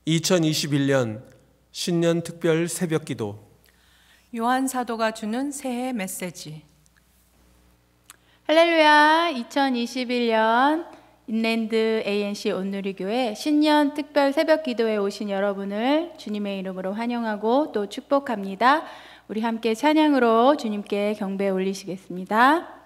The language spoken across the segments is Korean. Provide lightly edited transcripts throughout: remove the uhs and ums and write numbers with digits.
2021년 신년 특별 새벽기도 요한 사도가 주는 새해 메시지. 할렐루야. 2021년 인랜드 ANC 온누리교회 신년 특별 새벽 기도에 오신 여러분을 주님의 이름으로 환영하고 또 축복합니다. 우리 함께 찬양으로 주님께 경배 올리시겠습니다.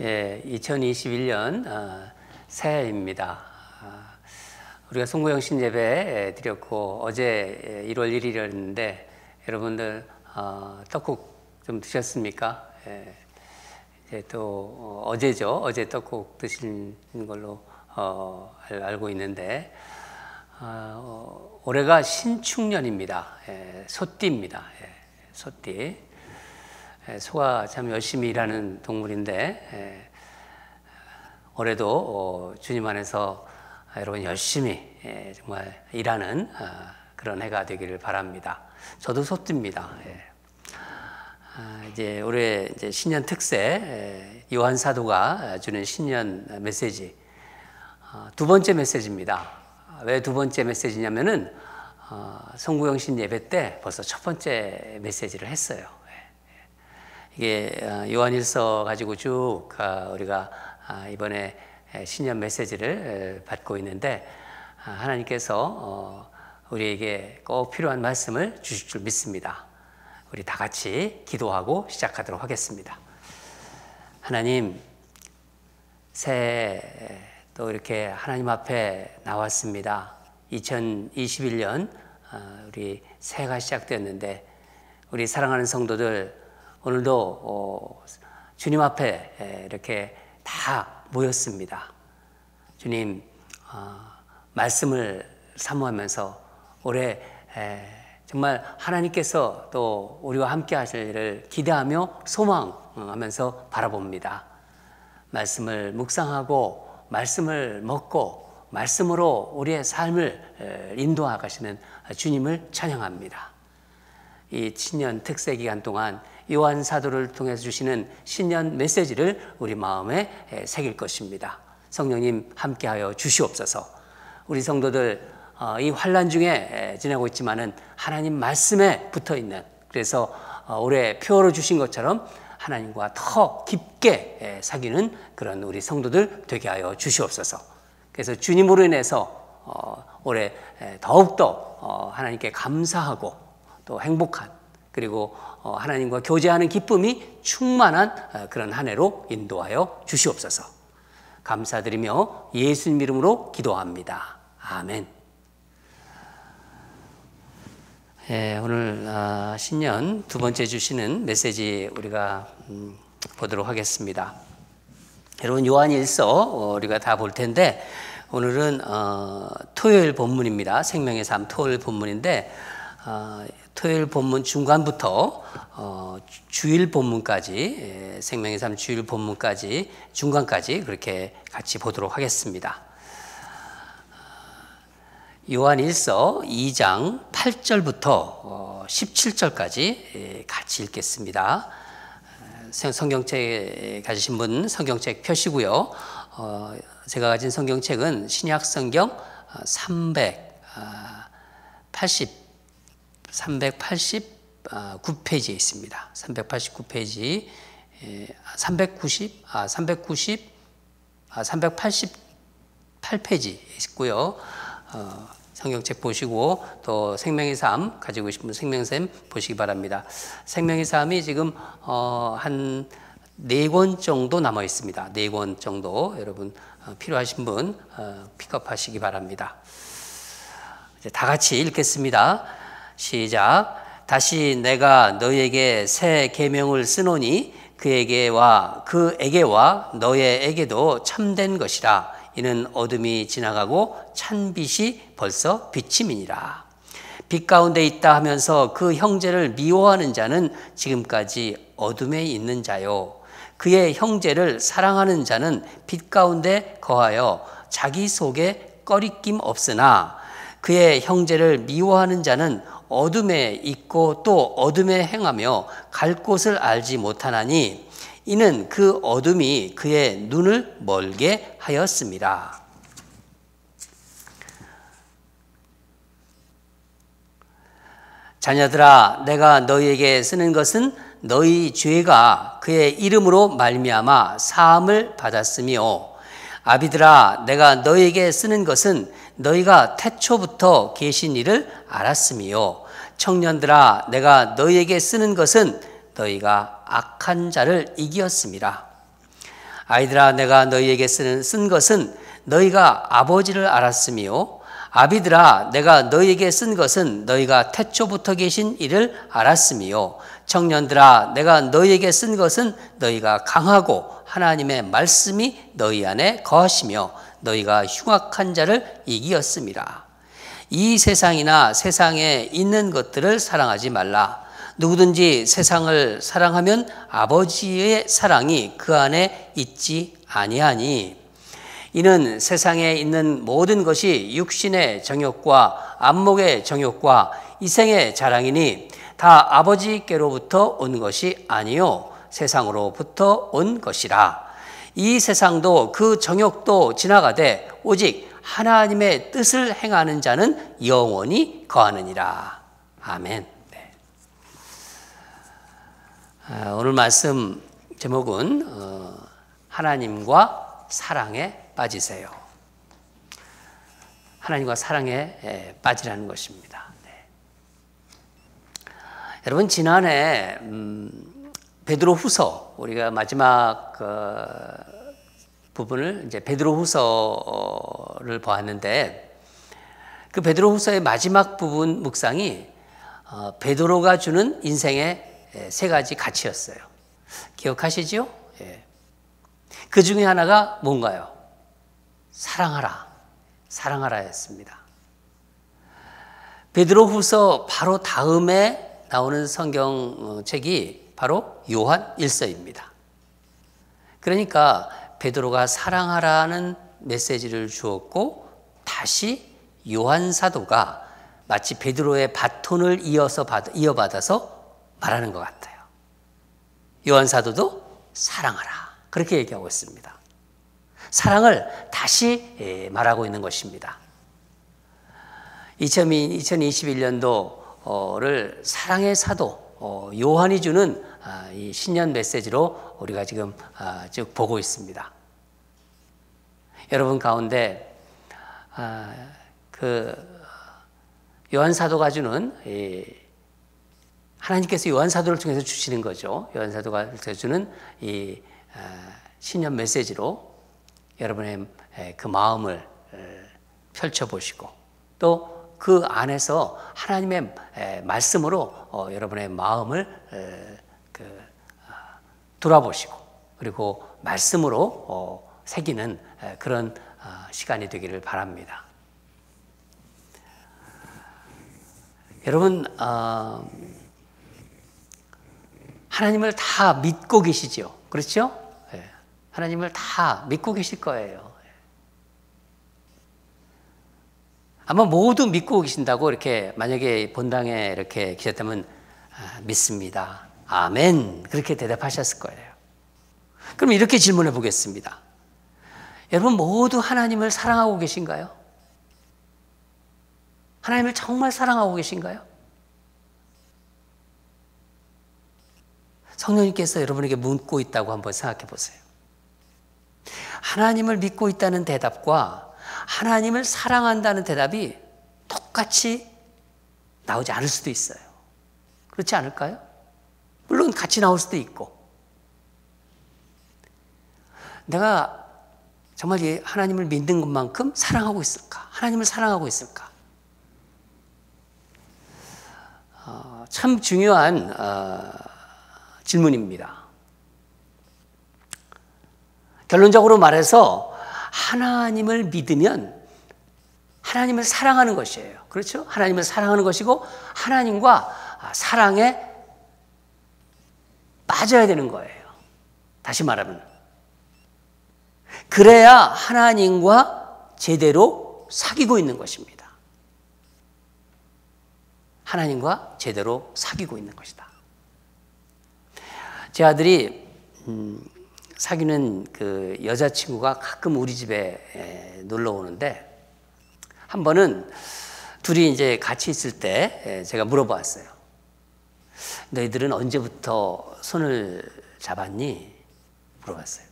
2021년 새해입니다. 우리가 송구영 신예배 드렸고 어제 1월 1일이었는데 여러분들 떡국 좀 드셨습니까? 이제 또 어제죠. 어제 떡국 드신 걸로 알고 있는데 올해가 신축년입니다. 소띠입니다. 소띠. 소가 참 열심히 일하는 동물인데 올해도 주님 안에서 여러분 열심히 정말 일하는 그런 해가 되기를 바랍니다. 저도 소띠입니다. 이제 올해 이제 신년 특세 요한 사도가 주는 신년 메시지 두 번째 메시지입니다. 왜 두 번째 메시지냐면은 송구영 신 예배 때 벌써 첫 번째 메시지를 했어요. 이게 요한일서 가지고 쭉 우리가 이번에 신년 메시지를 받고 있는데 하나님께서 우리에게 꼭 필요한 말씀을 주실 줄 믿습니다. 우리 다 같이 기도하고 시작하도록 하겠습니다. 하나님, 새해 또 이렇게 하나님 앞에 나왔습니다. 2021년 우리 새해가 시작되었는데 우리 사랑하는 성도들 오늘도 주님 앞에 이렇게 다 모였습니다. 주님 말씀을 사모하면서 올해 정말 하나님께서 또 우리와 함께 하실 일을 기대하며 소망하면서 바라봅니다. 말씀을 묵상하고 말씀을 먹고 말씀으로 우리의 삶을 인도하시는 주님을 찬양합니다. 이 신년 특세 기간 동안 요한 사도를 통해서 주시는 신년 메시지를 우리 마음에 새길 것입니다. 성령님 함께하여 주시옵소서. 우리 성도들 이 환난 중에 지내고 있지만은 하나님 말씀에 붙어 있는, 그래서 올해 표어로 주신 것처럼 하나님과 더 깊게 사귀는 그런 우리 성도들 되게 하여 주시옵소서. 그래서 주님으로 인해서 올해 더욱더 하나님께 감사하고 또 행복한, 그리고 하나님과 교제하는 기쁨이 충만한 그런 한 해로 인도하여 주시옵소서. 감사드리며 예수님 이름으로 기도합니다. 아멘. 오늘 신년 두 번째 주시는 메시지 우리가 보도록 하겠습니다. 여러분 요한일서 우리가 다 볼 텐데 오늘은 토요일 본문입니다. 생명의 삶 토요일 본문인데 토요일 본문 중간부터 주일 본문까지, 생명의 삶 주일 본문까지 중간까지 그렇게 같이 보도록 하겠습니다. 요한일서 2장 8절부터 17절까지 같이 읽겠습니다. 성경책 가지신 분 성경책 펴시고요. 제가 가진 성경책은 신약 성경 389페이지에 있습니다. 389페이지, 388페이지에 있고요. 성경책 보시고 또 생명의 삶 가지고 계신 분 생명의 삶 보시기 바랍니다. 생명의 삶이 지금 한 4권 정도 남아 있습니다. 4권 정도 여러분 필요하신 분 픽업하시기 바랍니다. 이제 다 같이 읽겠습니다. 시작. 다시 내가 너희에게 새 계명을 쓰노니 그에게와 너희에게도 참된 것이라. 이는 어둠이 지나가고 찬 빛이 벌써 비침이니라. 빛 가운데 있다 하면서 그 형제를 미워하는 자는 지금까지 어둠에 있는 자요. 그의 형제를 사랑하는 자는 빛 가운데 거하여 자기 속에 꺼리낌 없으나 그의 형제를 미워하는 자는 어둠에 있고 또 어둠에 행하며 갈 곳을 알지 못하나니 이는 그 어둠이 그의 눈을 멀게 하였습니다. 자녀들아, 내가 너희에게 쓰는 것은 너희 죄가 그의 이름으로 말미암아 사함을 받았으며, 아비들아, 내가 너희에게 쓰는 것은 너희가 태초부터 계신 이를 알았으며, 청년들아, 내가 너희에게 쓰는 것은 너희가 악한 자를 이기었습니다. 아이들아, 내가 너희에게 쓴 것은 너희가 아버지를 알았으며, 아비들아, 내가 너희에게 쓴 것은 너희가 태초부터 계신 이를 알았으며, 청년들아, 내가 너희에게 쓴 것은 너희가 강하고 하나님의 말씀이 너희 안에 거하시며 너희가 흉악한 자를 이기었음이라. 이 세상이나 세상에 있는 것들을 사랑하지 말라. 누구든지 세상을 사랑하면 아버지의 사랑이 그 안에 있지 아니하니, 이는 세상에 있는 모든 것이 육신의 정욕과 안목의 정욕과 이생의 자랑이니 다 아버지께로부터 온 것이 아니요 세상으로부터 온 것이라. 이 세상도 그 정욕도 지나가되 오직 하나님의 뜻을 행하는 자는 영원히 거하느니라. 아멘. 네. 오늘 말씀 제목은 하나님과 사랑에 빠지세요. 하나님과 사랑에 빠지라는 것입니다. 네. 여러분, 지난해 베드로후서, 우리가 마지막 부분을 이제 베드로후서를 보았는데, 그 베드로후서의 마지막 부분 묵상이 베드로가 주는 인생의 세 가지 가치였어요. 기억하시죠? 예. 그 중에 하나가 뭔가요? 사랑하라. 사랑하라였습니다. 베드로후서 바로 다음에 나오는 성경책이 바로 요한 1서입니다. 그러니까 베드로가 사랑하라는 메시지를 주었고, 다시 요한 사도가 마치 베드로의 바톤을 이어받아서 말하는 것 같아요. 요한 사도도 사랑하라, 그렇게 얘기하고 있습니다. 사랑을 다시 말하고 있는 것입니다. 2021년도를 사랑의 사도 요한이 주는 이 신년 메시지로 우리가 지금 쭉 보고 있습니다. 여러분 가운데 그 요한 사도가 주는, 하나님께서 요한 사도를 통해서 주시는 거죠. 요한 사도가 주는 이 신년 메시지로 여러분의 그 마음을 펼쳐보시고, 또 그 안에서 하나님의 말씀으로 여러분의 마음을 돌아보시고, 그리고 말씀으로 새기는 그런 시간이 되기를 바랍니다. 여러분, 하나님을 다 믿고 계시죠? 그렇죠? 하나님을 다 믿고 계실 거예요. 아마 모두 믿고 계신다고 이렇게 만약에 본당에 이렇게 계셨다면 믿습니다. 아멘. 그렇게 대답하셨을 거예요. 그럼 이렇게 질문해 보겠습니다. 여러분 모두 하나님을 사랑하고 계신가요? 하나님을 정말 사랑하고 계신가요? 성령님께서 여러분에게 묻고 있다고 한번 생각해 보세요. 하나님을 믿고 있다는 대답과 하나님을 사랑한다는 대답이 똑같이 나오지 않을 수도 있어요. 그렇지 않을까요? 물론 같이 나올 수도 있고, 내가 정말 하나님을 믿는 것만큼 사랑하고 있을까? 하나님을 사랑하고 있을까? 참 중요한 질문입니다. 결론적으로 말해서 하나님을 믿으면 하나님을 사랑하는 것이에요. 그렇죠? 하나님을 사랑하는 것이고 하나님과 사랑에 빠져야 되는 거예요. 다시 말하면 그래야 하나님과 제대로 사귀고 있는 것입니다. 하나님과 제대로 사귀고 있는 것이다. 제 아들이 사귀는 그 여자친구가 가끔 우리 집에 놀러 오는데, 한 번은 둘이 이제 같이 있을 때 제가 물어봤어요. 너희들은 언제부터 손을 잡았니? 물어봤어요.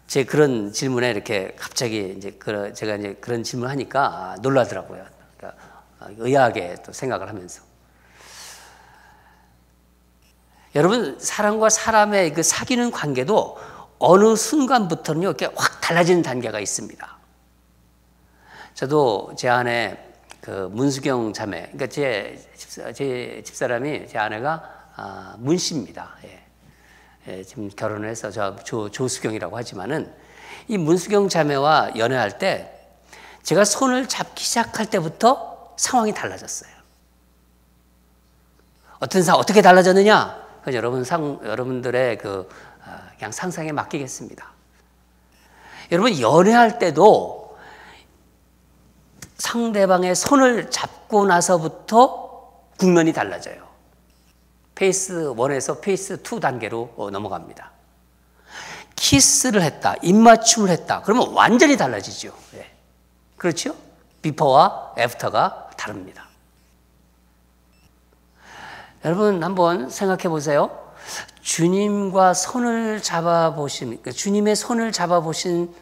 제 그런 질문에 이렇게 갑자기 이제 제가 이제 그런 질문을 하니까 놀라더라고요. 그러니까 의아하게 또 생각을 하면서. 여러분, 사람과 사람의 그 사귀는 관계도 어느 순간부터는요, 이렇게 확 달라지는 단계가 있습니다. 저도 제 아내 그 문수경 자매, 그러니까 제 집사람이 제 아내가 문씨입니다. 지금 결혼을 해서 조수경이라고 하지만은 이 문수경 자매와 연애할 때 제가 손을 잡기 시작할 때부터 상황이 달라졌어요. 어떻게 달라졌느냐? 여러분들의 그냥 상상에 맡기겠습니다. 여러분 연애할 때도 상대방의 손을 잡고 나서부터 국면이 달라져요. 페이스 1에서 페이스 2 단계로 넘어갑니다. 키스를 했다, 입맞춤을 했다. 그러면 완전히 달라지죠. 그렇죠? 비포와 애프터가 다릅니다. 여러분 한번 생각해 보세요. 주님과 손을 잡아보신, 주님의 손을 잡아보신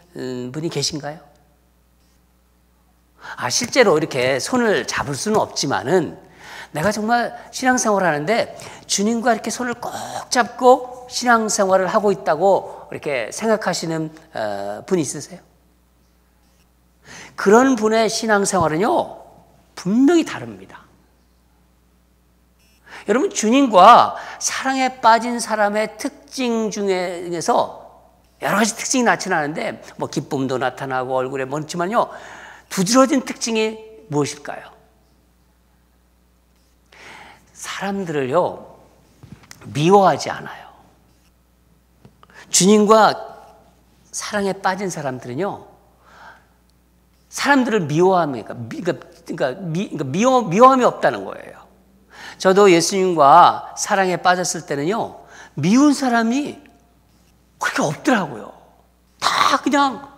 분이 계신가요? 실제로 이렇게 손을 잡을 수는 없지만은 내가 정말 신앙생활을 하는데 주님과 이렇게 손을 꼭 잡고 신앙생활을 하고 있다고 이렇게 생각하시는 분이 있으세요? 그런 분의 신앙생활은요, 분명히 다릅니다. 여러분, 주님과 사랑에 빠진 사람의 특징 중에서 여러 가지 특징이 나타나는데, 뭐 기쁨도 나타나고 얼굴에 많지만요, 두드러진 특징이 무엇일까요? 사람들을요, 미워하지 않아요. 주님과 사랑에 빠진 사람들은요, 사람들을 미워합니까? 미워함이 없다는 거예요. 저도 예수님과 사랑에 빠졌을 때는요, 미운 사람이 그렇게 없더라고요. 다 그냥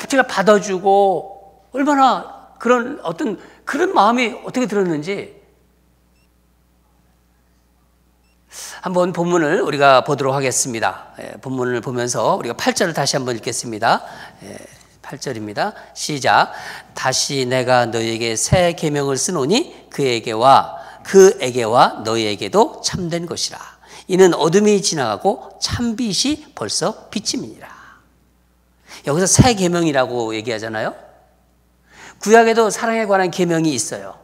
제가 받아주고, 얼마나 그런 마음이 어떻게 들었는지. 한번 본문을 우리가 보도록 하겠습니다. 본문을 보면서 우리가 8절을 다시 한번 읽겠습니다. 8절입니다. 시작. 다시 내가 너희에게 새 계명을 쓰노니 그에게와 너희에게도 참된 것이라. 이는 어둠이 지나가고 참빛이 벌써 비침이니라. 여기서 새 계명이라고 얘기하잖아요. 구약에도 사랑에 관한 계명이 있어요.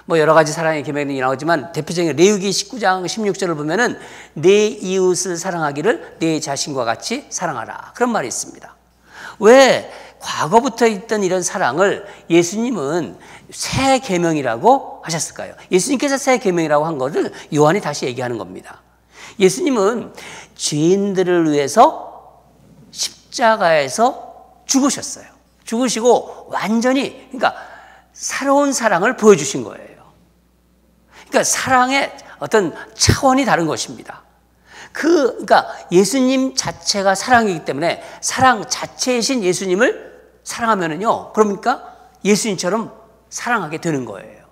뭐 여러 가지 사랑의 계명이 나오지만 대표적인 레위기 19장 16절을 보면은 내 이웃을 사랑하기를 내 자신과 같이 사랑하라. 그런 말이 있습니다. 왜 과거부터 있던 이런 사랑을 예수님은 새 계명이라고 하셨을까요? 예수님께서 새 계명이라고 한 것을 요한이 다시 얘기하는 겁니다. 예수님은 죄인들을 위해서 십자가에서 죽으셨어요. 죽으시고 완전히, 그러니까 새로운 사랑을 보여주신 거예요. 그러니까 사랑의 어떤 차원이 다른 것입니다. 그러니까 예수님 자체가 사랑이기 때문에 사랑 자체이신 예수님을 사랑하면은요, 그러니까 예수님처럼 사랑하게 되는 거예요.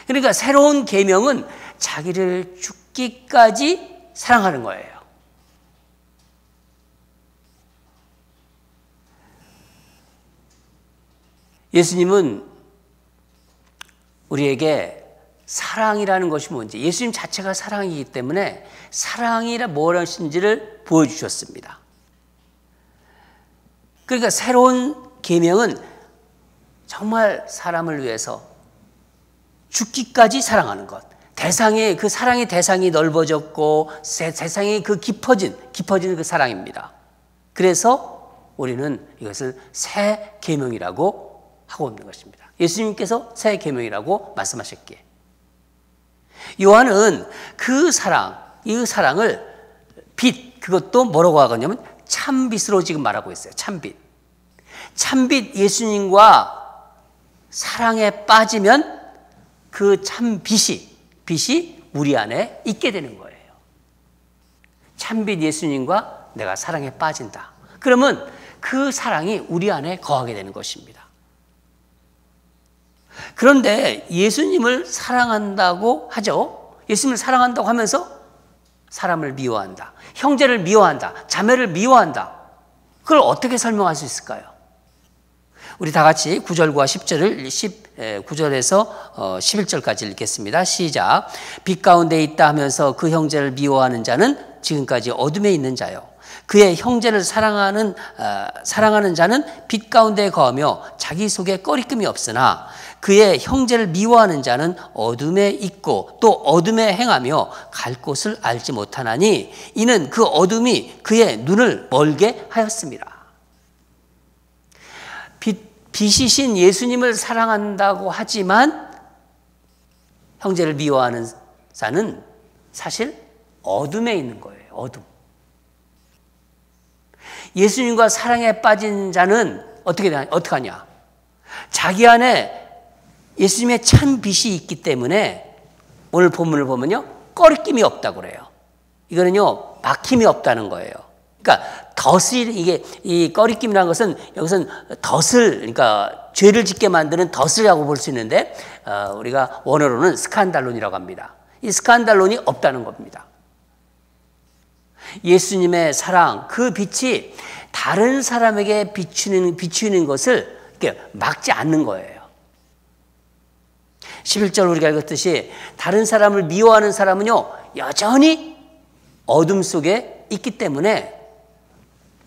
그러니까 새로운 계명은 자기를 죽기까지 사랑하는 거예요. 예수님은 우리에게 사랑이라는 것이 뭔지, 예수님 자체가 사랑이기 때문에 사랑이라 무엇인지를 보여주셨습니다. 그러니까 새로운 계명은 정말 사람을 위해서 죽기까지 사랑하는 것. 그 사랑의 대상이 넓어졌고 세상이 깊어진 그 사랑입니다. 그래서 우리는 이것을 새 계명이라고 하고 있는 것입니다. 예수님께서 새 계명이라고 말씀하셨기에 요한은 이 사랑을 빛, 그것도 뭐라고 하냐면 참빛으로 지금 말하고 있어요. 참빛 예수님과 사랑에 빠지면 그 빛이 우리 안에 있게 되는 거예요. 참빛 예수님과 내가 사랑에 빠진다. 그러면 그 사랑이 우리 안에 거하게 되는 것입니다. 그런데 예수님을 사랑한다고 하죠. 예수님을 사랑한다고 하면서 사람을 미워한다. 형제를 미워한다. 자매를 미워한다. 그걸 어떻게 설명할 수 있을까요? 우리 다 같이 9절과 10절을 9절에서 11절까지 읽겠습니다. 시작. 빛 가운데 있다 하면서 그 형제를 미워하는 자는 지금까지 어둠에 있는 자요. 그의 형제를 사랑하는 자는 빛 가운데 거하며 자기 속에 꺼리낌이 없으나 그의 형제를 미워하는 자는 어둠에 있고 또 어둠에 행하며 갈 곳을 알지 못하나니 이는 그 어둠이 그의 눈을 멀게 하였습니다. 빛이신 예수님을 사랑한다고 하지만 형제를 미워하는 자는 사실 어둠에 있는 거예요. 어둠. 예수님과 사랑에 빠진 자는 어떻게 하냐? 자기 안에 예수님의 참 빛이 있기 때문에 오늘 본문을 보면요, 꺼리낌이 없다고 그래요. 이거는요, 막힘이 없다는 거예요. 그러니까 이게 이 꺼리낌이라는 것은 여기서는 그러니까 죄를 짓게 만드는 덫이라고 볼 수 있는데 우리가 원어로는 스칸달론이라고 합니다. 이 스칸달론이 없다는 겁니다. 예수님의 사랑, 그 빛이 다른 사람에게 비추는 것을 이렇게 막지 않는 거예요. 11절 우리가 읽었듯이 다른 사람을 미워하는 사람은요, 여전히 어둠 속에 있기 때문에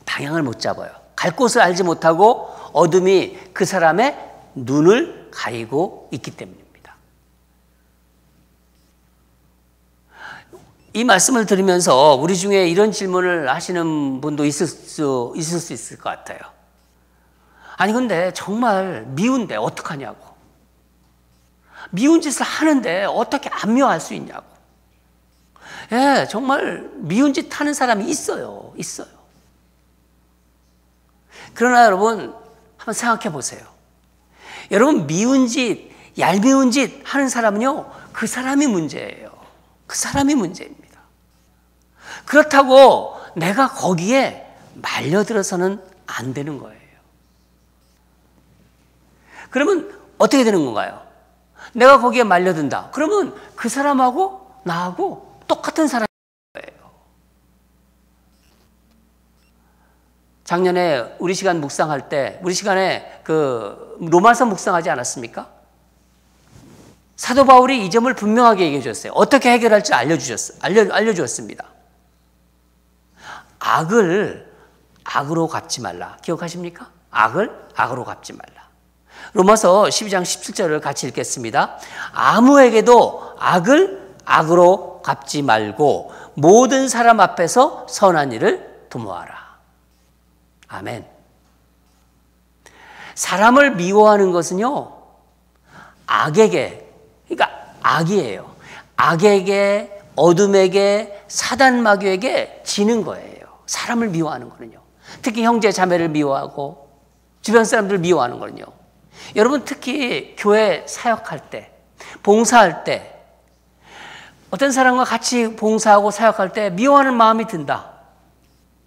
방향을 못 잡아요. 갈 곳을 알지 못하고 어둠이 그 사람의 눈을 가리고 있기 때문입니다. 이 말씀을 들으면서 우리 중에 이런 질문을 하시는 분도 있을 수 있을 것 같아요. 아니 근데 정말 미운데 어떡하냐고. 미운 짓을 하는데 어떻게 안 미워할 수 있냐고. 예, 정말 미운 짓 하는 사람이 있어요. 그러나 여러분 한번 생각해 보세요. 여러분 미운 짓, 얄미운 짓 하는 사람은요, 그 사람이 문제예요. 그 사람이 문제입니다. 그렇다고 내가 거기에 말려들어서는 안 되는 거예요. 그러면 어떻게 되는 건가요? 내가 거기에 말려든다. 그러면 그 사람하고 나하고 똑같은 사람인 거예요. 작년에 우리 시간 묵상할 때, 우리 시간에 그 로마서 묵상하지 않았습니까? 사도 바울이 이 점을 분명하게 얘기해 주셨어요. 어떻게 해결할지 알려주었습니다. 악을 악으로 갚지 말라. 기억하십니까? 악을 악으로 갚지 말라. 로마서 12장 17절을 같이 읽겠습니다. 아무에게도 악을 악으로 갚지 말고 모든 사람 앞에서 선한 일을 도모하라. 아멘. 사람을 미워하는 것은요, 그러니까 악이에요. 악에게, 어둠에게, 사단 마귀에게 지는 거예요. 사람을 미워하는 거는요. 특히 형제 자매를 미워하고 주변 사람들을 미워하는 거는요. 여러분 특히 교회 사역할 때, 봉사할 때, 어떤 사람과 같이 봉사하고 사역할 때 미워하는 마음이 든다.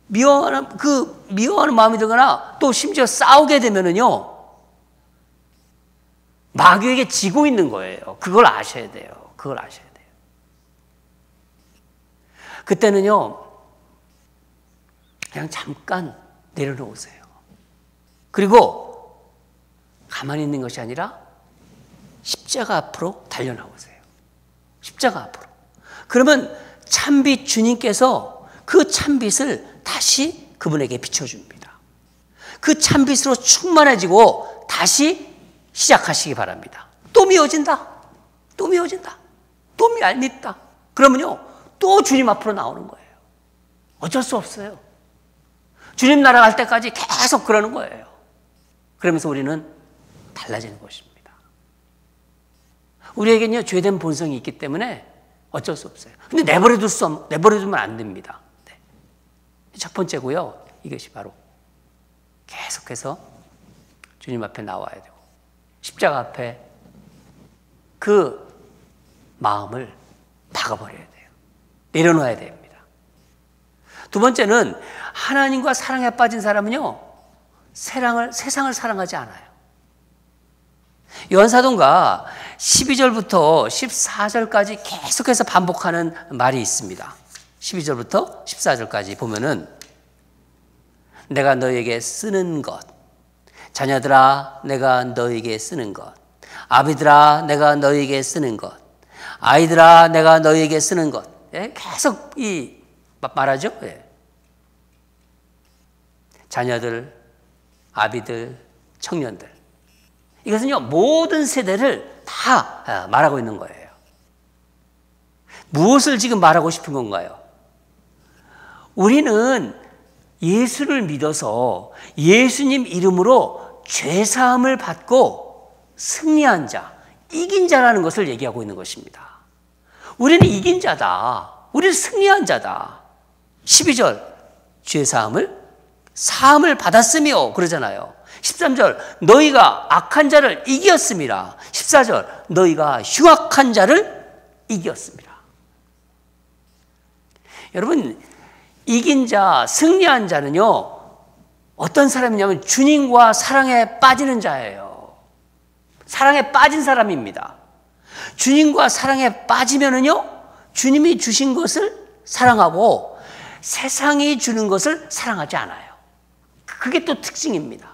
미워하는 마음이 들거나 또 심지어 싸우게 되면은요, 마귀에게 지고 있는 거예요. 그걸 아셔야 돼요. 그때는요, 그냥 잠깐 내려놓으세요. 그리고 가만히 있는 것이 아니라 십자가 앞으로 달려나오세요. 십자가 앞으로. 그러면 참빛 주님께서 그 참빛을 다시 그분에게 비춰줍니다. 그 참빛으로 충만해지고 다시 시작하시기 바랍니다. 또 미워진다. 또 얄밉다. 그러면요, 또 주님 앞으로 나오는 거예요. 어쩔 수 없어요. 주님 나라 갈 때까지 계속 그러는 거예요. 그러면서 우리는 달라지는 것입니다. 우리에게는요, 죄된 본성이 있기 때문에 어쩔 수 없어요. 근데 내버려두면 안 됩니다. 네. 첫 번째고요, 이것이 바로 계속해서 주님 앞에 나와야 되고 십자가 앞에 그 마음을 박아버려야 돼요. 내려놓아야 됩니다. 두 번째는 하나님과 사랑에 빠진 사람은요, 세상을 사랑하지 않아요. 요한사도가 12절부터 14절까지 계속해서 반복하는 말이 있습니다. 12절부터 14절까지 보면은 내가 너에게 쓰는 것, 자녀들아 내가 너에게 쓰는 것, 아비들아 내가 너에게 쓰는 것, 아이들아 내가 너에게 쓰는 것. 예? 계속 말하죠. 예. 자녀들, 아비들, 청년들. 이것은요 모든 세대를 다 말하고 있는 거예요. 무엇을 지금 말하고 싶은 건가요? 우리는 예수를 믿어서 예수님 이름으로 죄사함을 받고 승리한 자, 이긴 자라는 것을 얘기하고 있는 것입니다. 우리는 이긴 자다. 우리는 승리한 자다. 12절 사함을 받았으며 그러잖아요. 13절 너희가 악한 자를 이겼습니다. 14절 너희가 흉악한 자를 이겼습니다. 여러분, 이긴 자, 승리한 자는요 어떤 사람이냐면 주님과 사랑에 빠지는 자예요. 사랑에 빠진 사람입니다. 주님과 사랑에 빠지면은요 주님이 주신 것을 사랑하고 세상이 주는 것을 사랑하지 않아요. 그게 또 특징입니다.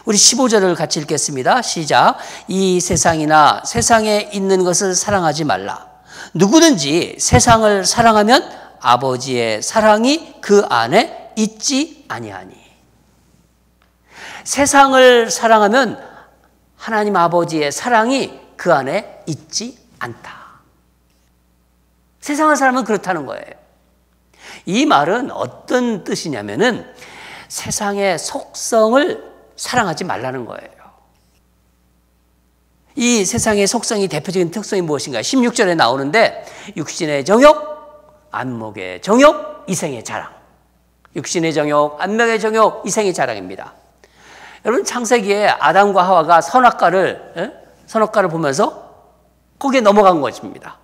우리 15절을 같이 읽겠습니다. 시작. 이 세상이나 세상에 있는 것을 사랑하지 말라. 누구든지 세상을 사랑하면 아버지의 사랑이 그 안에 있지 아니하니. 세상을 사랑하면 하나님 아버지의 사랑이 그 안에 있지 않다. 세상을 사랑하면 그렇다는 거예요. 이 말은 어떤 뜻이냐면은 세상의 속성을 사랑하지 말라는 거예요. 이 세상의 속성이 대표적인 특성이 무엇인가? 16절에 나오는데 육신의 정욕, 안목의 정욕, 이생의 자랑. 육신의 정욕, 안목의 정욕, 이생의 자랑입니다. 여러분 창세기에 아담과 하와가 선악과를 보면서 거기에 넘어간 것입니다.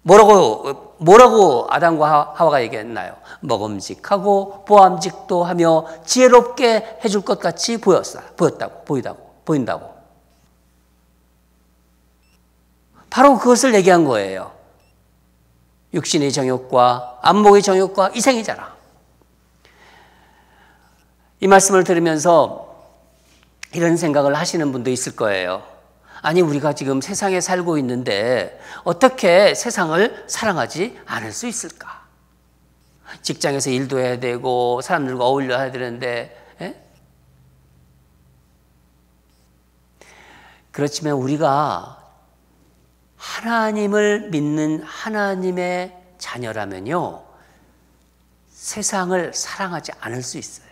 뭐라고 아담과 하와가 얘기했나요? 먹음직하고 보암직도 하며 지혜롭게 해줄 것 같이 보인다고. 바로 그것을 얘기한 거예요. 육신의 정욕과 안목의 정욕과 이생의 자랑. 이 말씀을 들으면서 이런 생각을 하시는 분도 있을 거예요. 아니 우리가 지금 세상에 살고 있는데 어떻게 세상을 사랑하지 않을 수 있을까? 직장에서 일도 해야 되고 사람들과 어울려야 되는데 그렇지만 우리가 하나님을 믿는 하나님의 자녀라면요 세상을 사랑하지 않을 수 있어요.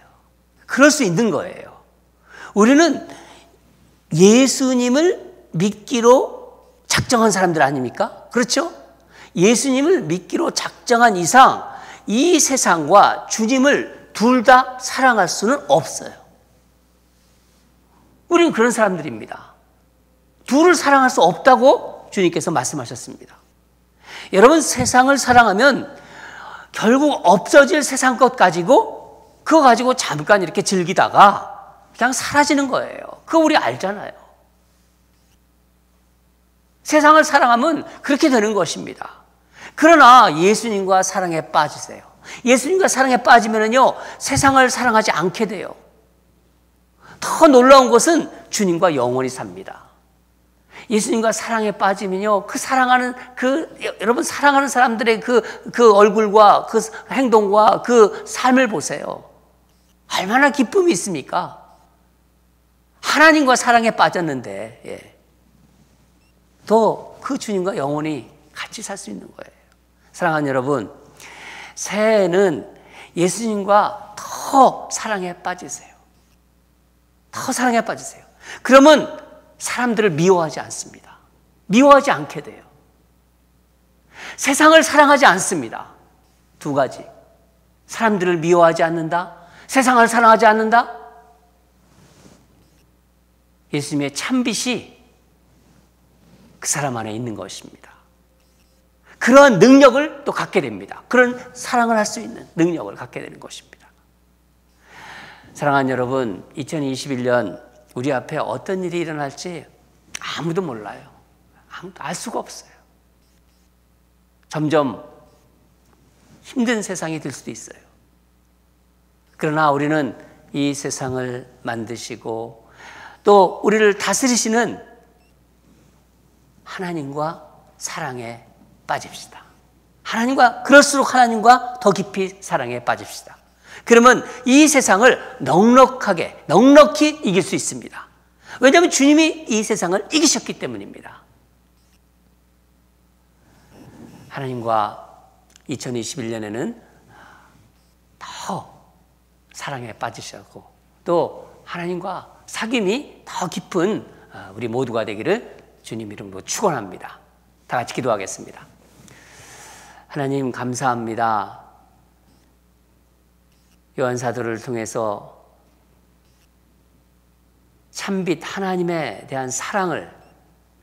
그럴 수 있는 거예요. 우리는 예수님을 믿기로 작정한 사람들 아닙니까? 그렇죠? 예수님을 믿기로 작정한 이상 이 세상과 주님을 둘 다 사랑할 수는 없어요. 우리는 그런 사람들입니다. 둘을 사랑할 수 없다고 주님께서 말씀하셨습니다. 여러분 세상을 사랑하면 결국 없어질 세상 것 가지고 그거 가지고 잠깐 이렇게 즐기다가 그냥 사라지는 거예요. 그거 우리 알잖아요. 세상을 사랑하면 그렇게 되는 것입니다. 그러나 예수님과 사랑에 빠지세요. 예수님과 사랑에 빠지면요 세상을 사랑하지 않게 돼요. 더 놀라운 것은 주님과 영원히 삽니다. 예수님과 사랑에 빠지면요 여러분 사랑하는 사람들의 그 얼굴과 그 행동과 그 삶을 보세요. 얼마나 기쁨이 있습니까? 하나님과 사랑에 빠졌는데 더 그 주님과 영원히 같이 살 수 있는 거예요. 사랑하는 여러분, 새해에는 예수님과 더 사랑에 빠지세요. 더 사랑에 빠지세요. 그러면 사람들을 미워하지 않습니다. 미워하지 않게 돼요. 세상을 사랑하지 않습니다. 두 가지. 사람들을 미워하지 않는다. 세상을 사랑하지 않는다. 예수님의 참빛이 그 사람 안에 있는 것입니다. 그러한 능력을 또 갖게 됩니다. 그런 사랑을 할 수 있는 능력을 갖게 되는 것입니다. 사랑하는 여러분, 2021년 우리 앞에 어떤 일이 일어날지 아무도 몰라요. 아무도 알 수가 없어요. 점점 힘든 세상이 될 수도 있어요. 그러나 우리는 이 세상을 만드시고 또 우리를 다스리시는 하나님과 사랑에 빠집시다. 그럴수록 하나님과 더 깊이 사랑에 빠집시다. 그러면 이 세상을 넉넉히 이길 수 있습니다. 왜냐하면 주님이 이 세상을 이기셨기 때문입니다. 하나님과 2021년에는 더 사랑에 빠지셨고 또 하나님과 사귐이 더 깊은 우리 모두가 되기를 주님 이름으로 축원합니다. 다 같이 기도하겠습니다. 하나님 감사합니다. 요한사도를 통해서 참빛 하나님에 대한 사랑을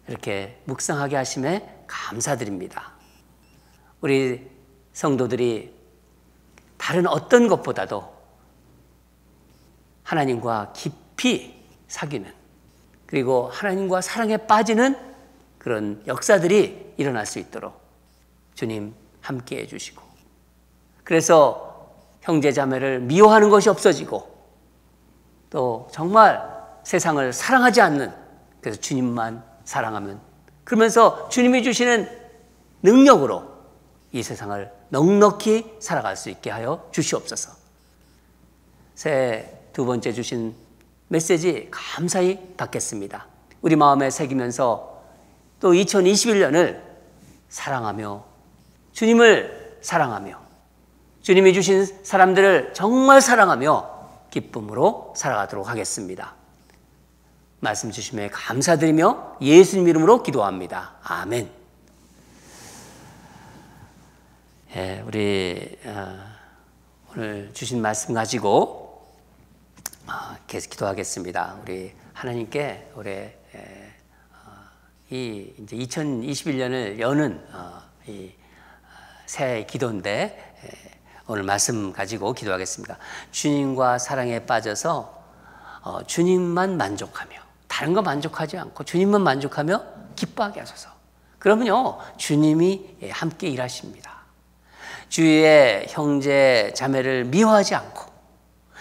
이렇게 묵상하게 하심에 감사드립니다. 우리 성도들이 다른 어떤 것보다도 하나님과 깊이 사귀는 그리고 하나님과 사랑에 빠지는 그런 역사들이 일어날 수 있도록 주님 함께해 주시고 그래서 형제 자매를 미워하는 것이 없어지고 또 정말 세상을 사랑하지 않는 그래서 주님만 사랑하면 그러면서 주님이 주시는 능력으로 이 세상을 넉넉히 살아갈 수 있게 하여 주시옵소서. 새해 두 번째 주신 메시지 감사히 받겠습니다. 우리 마음에 새기면서 또 2021년을 사랑하며 주님을 사랑하며 주님이 주신 사람들을 정말 사랑하며 기쁨으로 살아가도록 하겠습니다. 말씀 주심에 감사드리며 예수님 이름으로 기도합니다. 아멘. 우리 오늘 주신 말씀 가지고 계속 기도하겠습니다. 우리 하나님께 올해 이 이제 2021년을 여는 이 새 기도인데 오늘 말씀 가지고 기도하겠습니다. 주님과 사랑에 빠져서 주님만 만족하며 다른 거 만족하지 않고 주님만 만족하며 기뻐하게 하소서. 그러면요 주님이 함께 일하십니다. 주위의 형제 자매를 미워하지 않고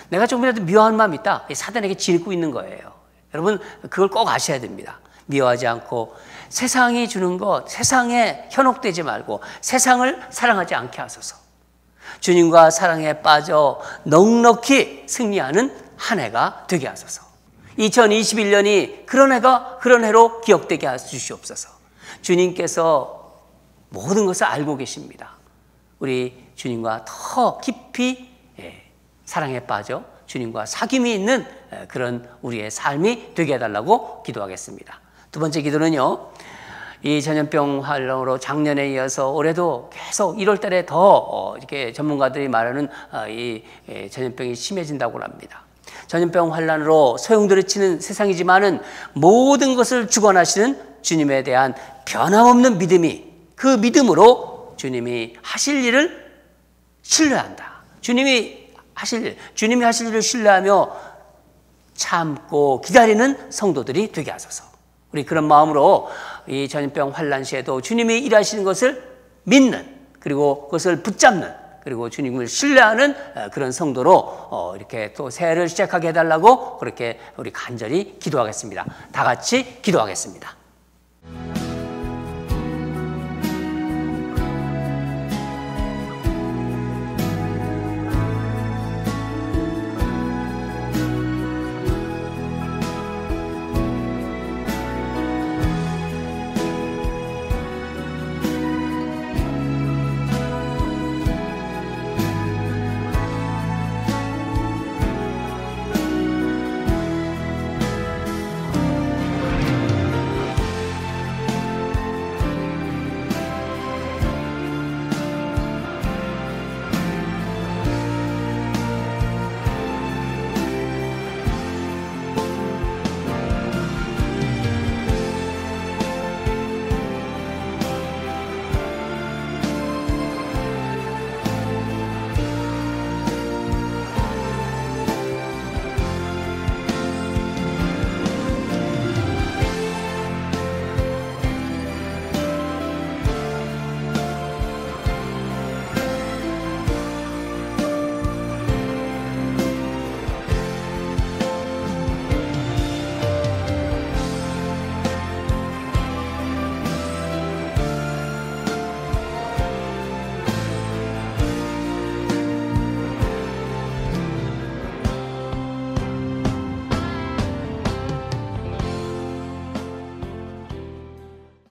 내가 조금이라도 미워하는 마음이 있다. 사단에게 짓고 있는 거예요. 여러분 그걸 꼭 아셔야 됩니다. 미워하지 않고 세상이 주는 것 세상에 현혹되지 말고 세상을 사랑하지 않게 하소서. 주님과 사랑에 빠져 넉넉히 승리하는 한 해가 되게 하소서. 2021년이 그런 해로 기억되게 하시옵소서. 주님께서 모든 것을 알고 계십니다. 우리 주님과 더 깊이 사랑에 빠져 주님과 사귐이 있는 그런 우리의 삶이 되게 해달라고 기도하겠습니다. 두 번째 기도는요, 이 전염병 환란으로 작년에 이어서 올해도 계속 1월 달에 더 이렇게 전문가들이 말하는 이 전염병이 심해진다고 합니다. 전염병 환란으로 소용돌이 치는 세상이지만은 모든 것을 주관하시는 주님에 대한 변함없는 믿음이 그 믿음으로 주님이 하실 일을 신뢰한다. 주님이 하실 일을 신뢰하며 참고 기다리는 성도들이 되게 하소서. 우리 그런 마음으로 이 전염병 환란 시에도 주님이 일하시는 것을 믿는 그리고 그것을 붙잡는 그리고 주님을 신뢰하는 그런 성도로 이렇게 또 새해를 시작하게 해달라고 그렇게 우리 간절히 기도하겠습니다. 다 같이 기도하겠습니다.